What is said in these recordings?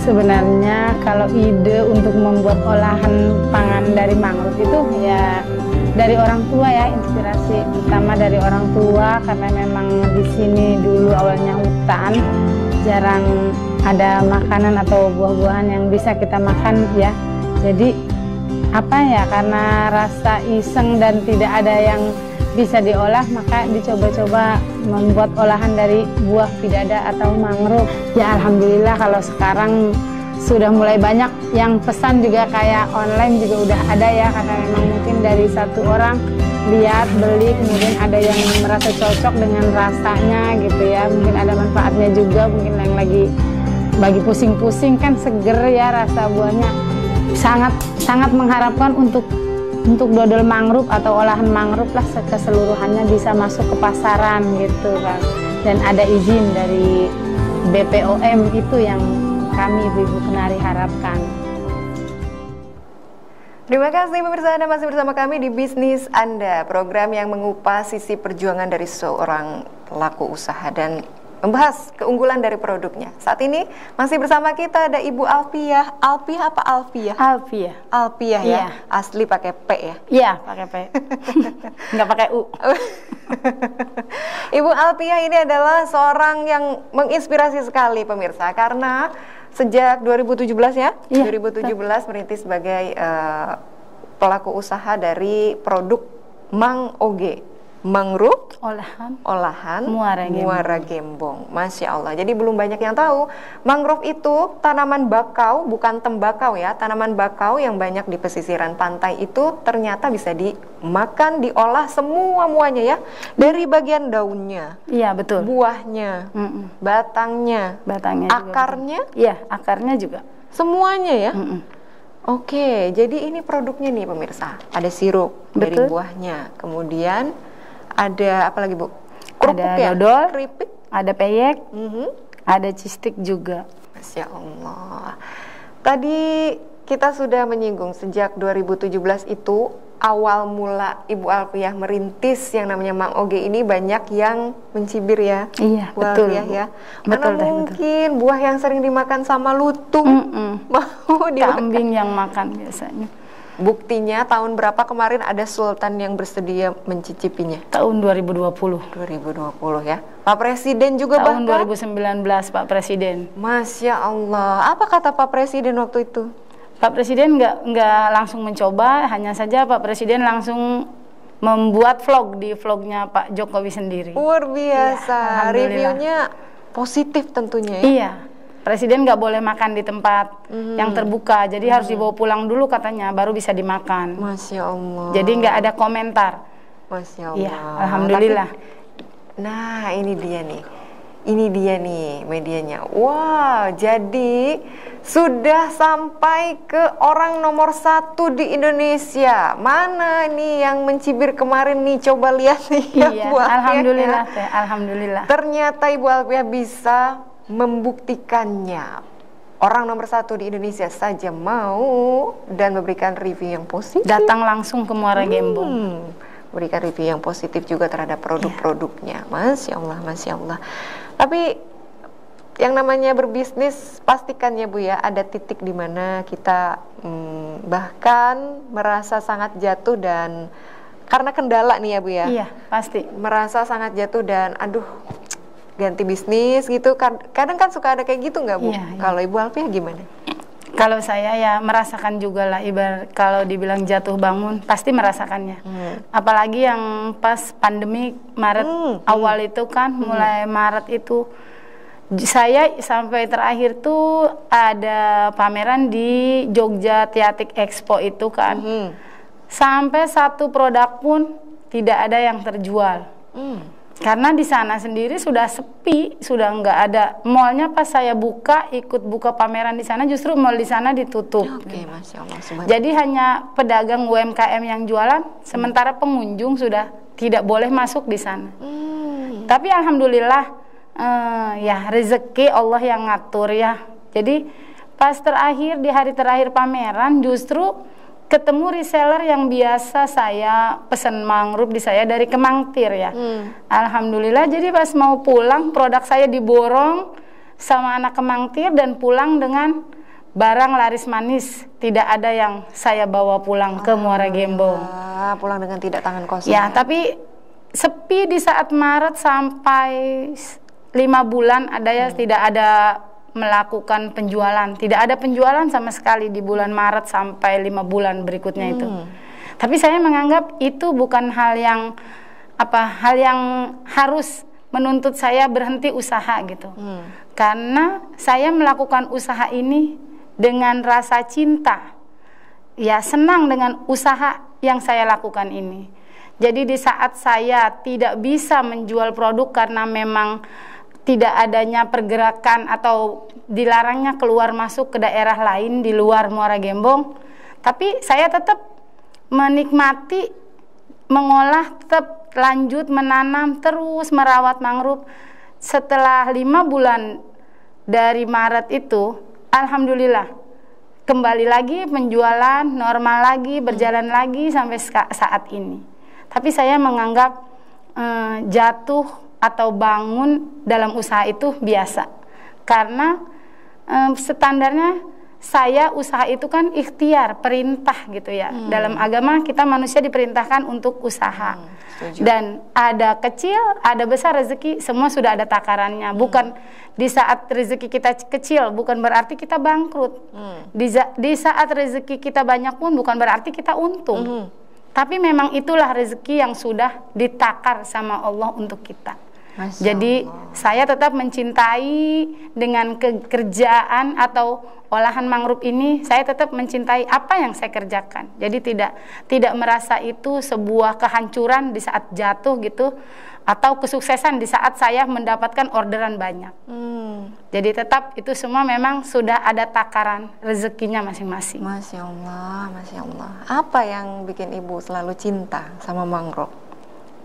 Sebenarnya kalau ide untuk membuat olahan pangan dari mangrove itu ya dari orang tua ya, inspirasi pertama dari orang tua karena memang di sini dulu awalnya hutan, jarang ada makanan atau buah-buahan yang bisa kita makan ya. Jadi apa ya, karena rasa iseng dan tidak ada yang bisa diolah, maka dicoba-coba membuat olahan dari buah pidada atau mangrove. Ya alhamdulillah kalau sekarang sudah mulai banyak yang pesan, juga kayak online juga udah ada ya, karena memang mungkin dari satu orang lihat beli kemudian ada yang merasa cocok dengan rasanya gitu ya, mungkin ada manfaatnya juga, mungkin yang lagi pusing-pusing kan seger ya rasa buahnya. Sangat mengharapkan untuk dodol mangrove atau olahan mangrove lah keseluruhannya bisa masuk ke pasaran gitu kan, dan ada izin dari BPOM, itu yang kami Ibu Kenari harapkan. Terima kasih pemirsa, Anda masih bersama kami di Bisnis Anda, program yang mengupas sisi perjuangan dari seorang pelaku usaha dan membahas keunggulan dari produknya. Saat ini masih bersama kita ada Ibu Alfiah. Alfiah apa Alfiah? Alfiah. Alfiah ya. Iya. Asli pakai P ya? Iya, pakai P. Nggak pakai U. Ibu Alfiah ini adalah seorang yang menginspirasi sekali pemirsa, karena sejak 2017 ya, iya, 2017 merintis sebagai pelaku usaha dari produk Mang Oge, mangrove olahan Muara Gembong. Masya Allah. Jadi belum banyak yang tahu mangrove itu tanaman bakau, bukan tembakau ya. Tanaman bakau yang banyak di pesisiran pantai itu ternyata bisa dimakan, diolah semuanya ya. Dari bagian daunnya, iya betul, buahnya, batangnya, akarnya, iya akarnya juga, semuanya ya. Oke, jadi ini produknya nih pemirsa. Ada sirup dari buahnya, kemudian ada apa lagi Bu? Kerupuk ada ya? dodol, keripik, ada peyek, ada cistik juga. Masya Allah. Tadi kita sudah menyinggung sejak 2017 itu awal mula Ibu Alfiah merintis yang namanya Mang Oge ini, banyak yang mencibir ya. Iya, Bu betul Alfiah ya. Betul, Mana mungkin buah yang sering dimakan sama lutung mau dimakan. Kambing yang makan biasanya. Buktinya tahun berapa kemarin ada sultan yang bersedia mencicipinya? Tahun 2020. 2020 ya. Pak Presiden juga tahun bahkan 2019 Pak Presiden. Masya Allah. Apa kata Pak Presiden waktu itu? Pak Presiden nggak langsung mencoba, hanya saja Pak Presiden langsung membuat vlog di vlognya Pak Jokowi sendiri. Luar biasa. Ya, reviewnya positif tentunya ya. Iya. Presiden nggak boleh makan di tempat yang terbuka, jadi harus dibawa pulang dulu katanya, baru bisa dimakan. Masya Allah. Jadi nggak ada komentar. Masya Allah. Iya, alhamdulillah. Nah, ini dia nih medianya. Wah, jadi sudah sampai ke orang nomor 1 di Indonesia. Mana nih yang mencibir kemarin nih? Coba lihat nih. Iya, alhamdulillah teh, alhamdulillah. Ternyata Ibu Alfiah bisa membuktikannya. Orang nomor 1 di Indonesia saja mau dan memberikan review yang positif. Datang langsung ke Muara Gembong. Berikan review yang positif juga terhadap produk-produknya. Masya Allah, Masya Allah. Tapi yang namanya berbisnis, pastikan ya Bu ya, ada titik di mana kita bahkan merasa sangat jatuh, dan karena kendala nih ya Bu ya. Iya, pasti. Merasa sangat jatuh dan aduh, ganti bisnis gitu. Kadang kan suka ada kayak gitu nggak Bu? Iya. Kalau Ibu Alfiah gimana? Kalau saya ya merasakan juga lah, ibarat kalau dibilang jatuh bangun pasti merasakannya. Apalagi yang pas pandemi Maret awal itu kan, mulai Maret itu saya sampai terakhir tuh ada pameran di Jogja Tiatik Expo itu kan. Sampai satu produk pun tidak ada yang terjual. Karena di sana sendiri sudah sepi, sudah nggak ada. Mallnya pas saya ikut buka pameran di sana, justru mall di sana ditutup. Oke, Masya Allah. Jadi hanya pedagang UMKM yang jualan, sementara pengunjung sudah tidak boleh masuk di sana. Tapi alhamdulillah, ya rezeki Allah yang ngatur ya. Jadi pas terakhir, di hari terakhir pameran, justru ketemu reseller yang biasa saya pesan mangrove di saya dari Kemangtir ya. Alhamdulillah, jadi pas mau pulang produk saya diborong sama anak Kemangtir dan pulang dengan barang laris manis tidak ada yang saya bawa pulang ke Muara Gembong. Pulang dengan tidak tangan kosong. Ya, tapi sepi di saat Maret sampai 5 bulan ada ya, tidak ada melakukan penjualan. Tidak ada penjualan sama sekali di bulan Maret sampai 5 bulan berikutnya itu. Tapi saya menganggap itu bukan hal yang harus menuntut saya berhenti usaha gitu. Karena saya melakukan usaha ini dengan rasa cinta. Ya, senang dengan usaha yang saya lakukan ini. Jadi di saat saya tidak bisa menjual produk karena memang tidak adanya pergerakan atau dilarangnya keluar masuk ke daerah lain di luar Muara Gembong, tapi saya tetap menikmati, mengolah, tetap lanjut menanam, terus merawat mangrove. Setelah 5 bulan dari Maret itu, alhamdulillah kembali lagi penjualan normal lagi, berjalan lagi sampai saat ini. Tapi saya menganggap jatuh atau bangun dalam usaha itu biasa. Karena standarnya saya usaha itu kan ikhtiar, perintah gitu ya. Dalam agama kita manusia diperintahkan untuk usaha. Dan ada kecil, ada besar rezeki, semua sudah ada takarannya. Bukan di saat rezeki kita kecil bukan berarti kita bangkrut. Di saat rezeki kita banyak pun bukan berarti kita untung. Tapi memang itulah rezeki yang sudah ditakar sama Allah untuk kita. Jadi saya tetap mencintai dengan kerjaan atau olahan mangrove ini. Saya tetap mencintai apa yang saya kerjakan. Jadi tidak merasa itu sebuah kehancuran di saat jatuh gitu, atau kesuksesan di saat saya mendapatkan orderan banyak. Jadi tetap itu semua memang sudah ada takaran rezekinya masing-masing. Masya Allah, Masya Allah. Apa yang bikin Ibu selalu cinta sama mangrove?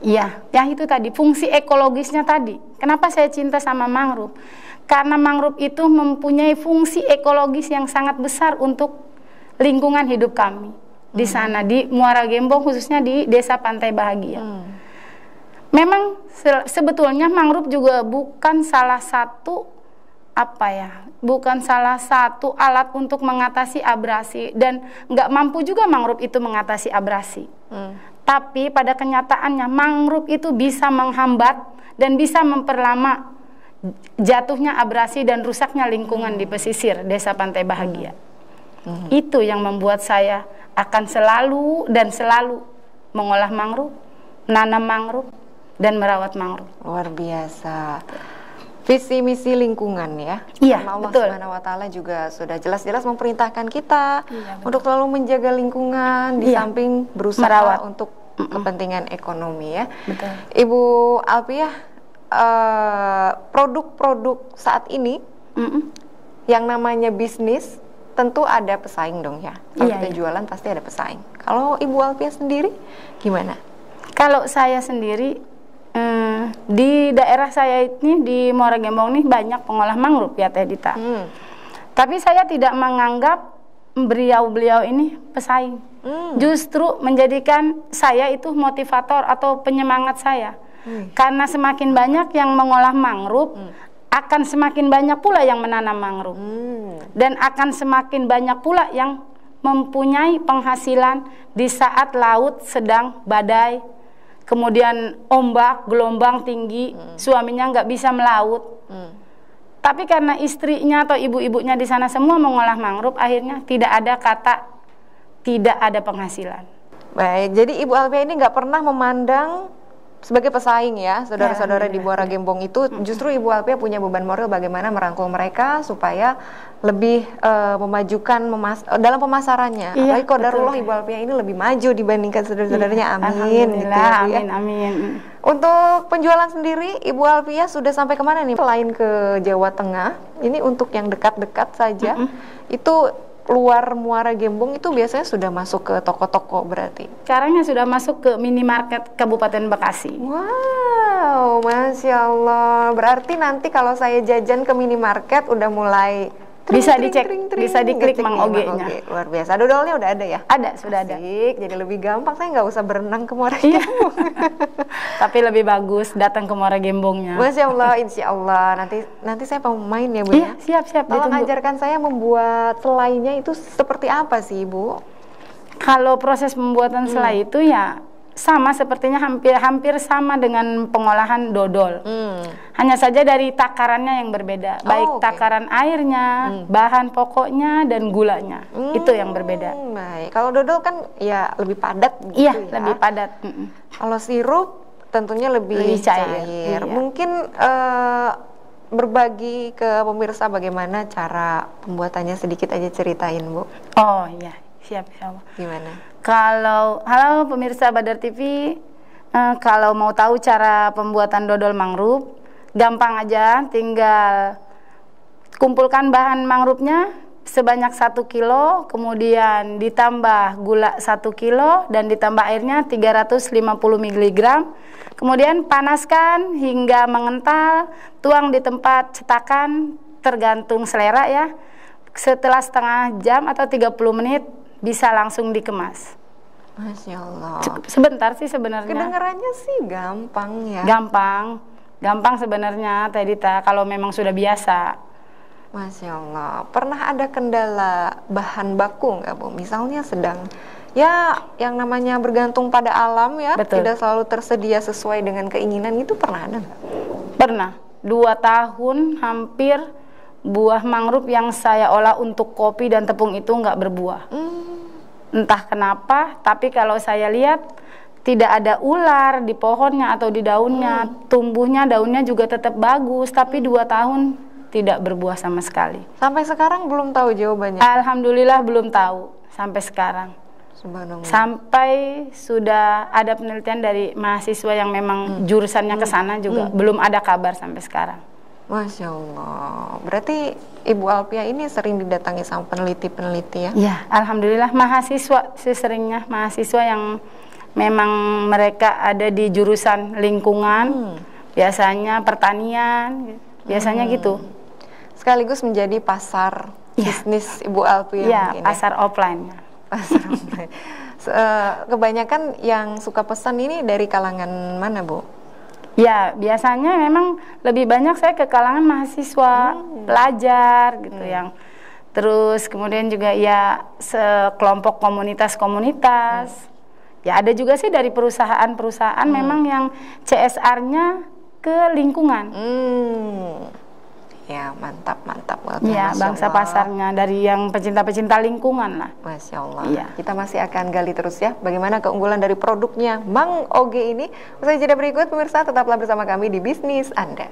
Iya, yang itu tadi, fungsi ekologisnya tadi. Kenapa saya cinta sama mangrove? Karena mangrove itu mempunyai fungsi ekologis yang sangat besar untuk lingkungan hidup kami. Di sana, di Muara Gembong, khususnya di Desa Pantai Bahagia. Memang sebetulnya mangrove juga bukan salah satu alat untuk mengatasi abrasi, dan nggak mampu juga mangrove itu mengatasi abrasi. Tapi pada kenyataannya mangrove itu bisa menghambat dan bisa memperlama jatuhnya abrasi dan rusaknya lingkungan di pesisir Desa Pantai Bahagia. Itu yang membuat saya akan selalu mengolah mangrove, nanam mangrove, dan merawat mangrove. Luar biasa. Visi misi lingkungan ya. Iya, Allah betul. Subhanahu wa taala juga sudah jelas-jelas memerintahkan kita untuk selalu menjaga lingkungan di samping berusaha merawat untuk kepentingan ekonomi ya. Betul. Ibu Alfiah, produk-produk saat ini yang namanya bisnis tentu ada pesaing dong ya. Kalau kita jualan pasti ada pesaing. Kalau Ibu Alfiah sendiri gimana? Kalau saya sendiri di daerah saya ini di Muara Gembong nih banyak pengolah mangrove ya Teh Dita. Tapi saya tidak menganggap beliau-beliau ini pesaing. Justru menjadikan saya itu motivator atau penyemangat saya. Karena semakin banyak yang mengolah mangrove, akan semakin banyak pula yang menanam mangrove. Dan akan semakin banyak pula yang mempunyai penghasilan di saat laut sedang badai, kemudian ombak, gelombang tinggi, suaminya nggak bisa melaut. Tapi karena istrinya atau ibu-ibunya di sana semua mengolah mangrove, akhirnya tidak ada kata tidak ada penghasilan. Baik, jadi Ibu Alfiah ini nggak pernah memandang sebagai pesaing ya, saudara-saudara di Muara Gembong itu. Justru Ibu Alfiah punya beban moral bagaimana merangkul mereka supaya lebih memajukan dalam pemasarannya. Apalagi qadarullah Ibu Alfiah ini lebih maju dibandingkan saudara-saudaranya. Amin. Gitu ya, amin, amin. Untuk penjualan sendiri, Ibu Alfiah sudah sampai kemana nih? Selain ke Jawa Tengah, ini untuk yang dekat-dekat saja, itu luar Muara Gembong itu biasanya sudah masuk ke toko-toko berarti? Sekarangnya sudah masuk ke minimarket Kabupaten Bekasi. Wow, Masya Allah. Berarti nanti kalau saya jajan ke minimarket udah mulai Bisa dicek, bisa diklik Mang Oge-nya. Luar biasa. Dodolnya udah ada ya? Ada, sudah ada. Jadi lebih gampang, saya nggak usah berenang ke Muara Gembong. Tapi lebih bagus datang ke Muara Gembongnya. Masya Allah, insya Allah. Nanti saya mau main ya Bu. Iya, siap. Tolong ajarkan saya membuat selainya itu seperti apa sih Bu? Kalau proses pembuatan selai itu ya sama sepertinya hampir sama dengan pengolahan dodol. Hanya saja dari takarannya yang berbeda, baik takaran airnya, bahan pokoknya dan gulanya. Itu yang berbeda. Baik. Kalau dodol kan ya lebih padat gitu ya. ya. Lebih padat. Kalau sirup tentunya lebih cair. Iya. Mungkin berbagi ke pemirsa bagaimana cara pembuatannya, sedikit aja ceritain Bu. Oh iya, siap insya Allah. Gimana? Halo pemirsa Badar TV, kalau mau tahu cara pembuatan dodol mangrove, gampang aja, tinggal kumpulkan bahan mangrove-nya sebanyak 1 kilo, kemudian ditambah gula 1 kilo dan ditambah airnya 350 mg. Kemudian panaskan hingga mengental, tuang di tempat cetakan tergantung selera ya. Setelah setengah jam atau 30 menit bisa langsung dikemas. Masya Allah. Sebentar sih sebenarnya. Kedengarannya sih gampang ya. Gampang sebenarnya Teh Dita kalau memang sudah biasa. Masya Allah. Pernah ada kendala bahan baku nggak Bu? Misalnya sedang ya yang namanya bergantung pada alam ya. Betul. Tidak selalu tersedia sesuai dengan keinginan, itu pernah ada nggak? Pernah. 2 tahun hampir buah mangrove yang saya olah untuk kopi dan tepung itu nggak berbuah. Entah kenapa, tapi kalau saya lihat tidak ada ular di pohonnya atau di daunnya, tumbuhnya daunnya juga tetap bagus, tapi 2 tahun tidak berbuah sama sekali. Sampai sekarang belum tahu jawabannya? Alhamdulillah belum tahu sampai sekarang. Subhanallah. Sampai sudah ada penelitian dari mahasiswa yang memang jurusannya ke sana juga, belum ada kabar sampai sekarang. Masya Allah. Berarti Ibu Alpia ini sering didatangi sama peneliti-peneliti ya? Ya, alhamdulillah mahasiswa seringnya mahasiswa yang memang mereka ada di jurusan lingkungan, biasanya pertanian, biasanya gitu. Sekaligus menjadi pasar bisnis Ibu Alpia. Ya, pasar offline. Pasar offline. Kebanyakan yang suka pesan ini dari kalangan mana Bu? Ya, biasanya memang lebih banyak saya ke kalangan mahasiswa, pelajar gitu yang terus kemudian juga ya sekelompok komunitas-komunitas. Ya ada juga sih dari perusahaan-perusahaan memang yang CSR-nya ke lingkungan. Ya mantap. Ya bangsa pasarnya dari yang pecinta-pecinta lingkungan lah. Masya Allah. Ya. Kita masih akan gali terus ya bagaimana keunggulan dari produknya Mang Oge ini. Usai jeda berikut pemirsa, tetaplah bersama kami di Bisnis Anda.